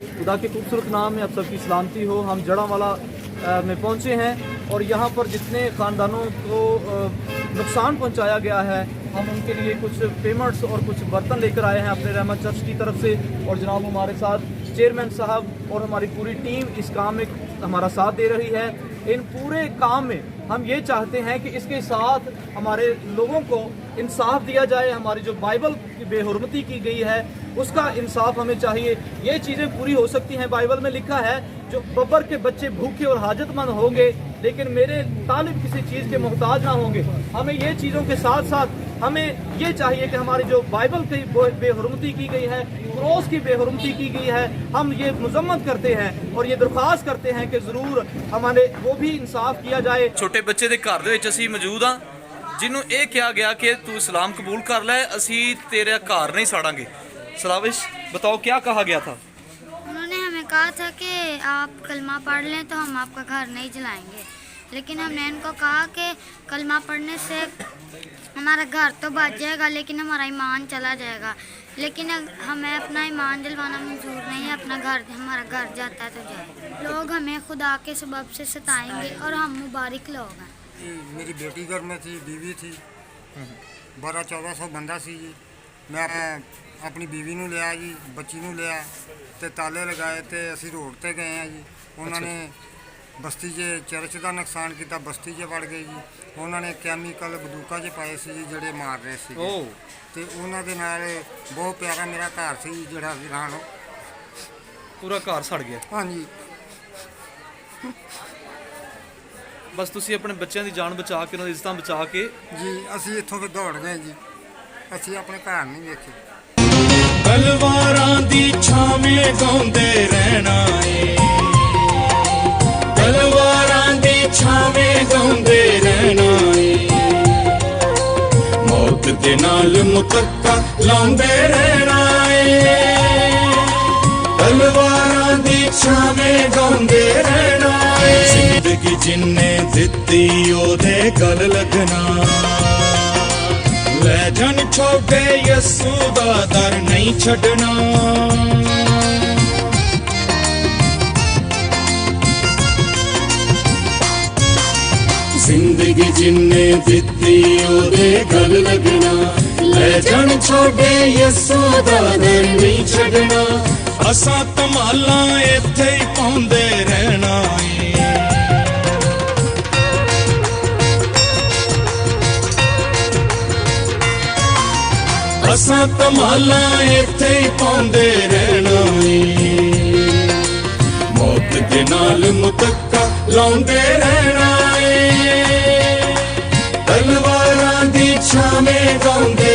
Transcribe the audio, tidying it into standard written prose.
खुदा के खूबसूरत नाम में आप सबकी सलामती हो। हम जड़ावाला में पहुंचे हैं और यहाँ पर जितने ख़ानदानों को नुकसान पहुंचाया गया है, हम उनके लिए कुछ पेमेंट्स और कुछ बर्तन लेकर आए हैं अपने रहमत चर्च की तरफ से। और जनाब हमारे साथ चेयरमैन साहब और हमारी पूरी टीम इस काम में हमारा साथ दे रही है। इन पूरे काम में हम ये चाहते हैं कि इसके साथ हमारे लोगों को इंसाफ दिया जाए। हमारी जो बाइबल की बेहुरमती की गई है उसका इंसाफ हमें चाहिए। ये चीज़ें पूरी हो सकती हैं। बाइबल में लिखा है जो बब्बर के बच्चे भूखे और हाजतमंद होंगे लेकिन मेरे तालिब किसी चीज़ के मोहताज ना होंगे। हमें ये चीज़ों के साथ साथ हमें ये चाहिए कि हमारी जो बाइबल की बेहुरमती की गई है, क्रॉस की बेहुरमती की गई है, हम ये मजम्मत करते हैं और ये दरख्वास्त करते हैं कि ज़रूर हमारे वो भी इंसाफ किया जाए। छोटे बच्चे के घर ਦੇ ਵਿੱਚ ਅਸੀਂ ਮੌਜੂਦ ਹਾਂ ਜਿਹਨੂੰ ਇਹ ਕਿਹਾ ਗਿਆ कि तू इस्लाम कबूल कर ले, ਅਸੀਂ तेरा घर नहीं साड़ांगे। सलाविश बताओ क्या कहा गया था? उन्होंने हमें कहा था कि आप कलमा पढ़ लें तो हम आपका घर नहीं जलाएंगे, लेकिन हमने इनको कहा कि कलमा पढ़ने से हमारा घर तो बच जाएगा लेकिन हमारा ईमान चला जाएगा। लेकिन हमें अपना ईमान जलवाना मंजूर नहीं है। अपना घर, हमारा घर जाता है तो जाए। लोग हमें खुदा के सबब से सताएंगे और हम मुबारक लोग हैं। मेरी बेटी घर में थी, बीवी थी, 1200-1400 बंदा सी जी। मैं अपनी बीवी नूं लिया जी, बच्ची नूं लिया ते ताले लगाए ते असी रोड ते गए हैं जी। उन्होंने बस्ती च चर्च का नुकसान किया, बस्ती च वड़ गए जी। उन्होंने कैमिकल बंदूका च पाए सी जिहड़े मार रहे सी ते उन्हां दे नाल बहुत प्यारा मेरा घर सी जिहड़ा वीरान पूरा घर सड़ गया। हाँ जी। बस तुसी अपने बच्चों की जान बचा के उन्होंने इज्जत बचा के जी असी इत्थों फिर दौड़ गए जी। असी अपने घर नहीं वेखे। तलवारां दी छावें गाउंदे रहना ए, तलवारां दी छावें गाउंदे रहना ए, मौत दे नाल मुतक्का लाउंदे रहना ए, तलवारां दी छावें गाउंदे रहना ए, जिंदगी जिन्ने दित्ती ओदे गल लगना, ले जन छोटे यसू दा दर नहीं छड़ना, जिंदगी जिन्ने दित्ती ओदे गल लगना, ले जन छोटे यसू दा दर नहीं छड़ना, असां धमालां इत्थे ही पाउंदे रहना ए, असां धमालां इत्थे ही पाउंदे रहना ए, मौत दे नाल मुतक्का लाउंदे रहना ए, तलवारां दी छावें गाउंदे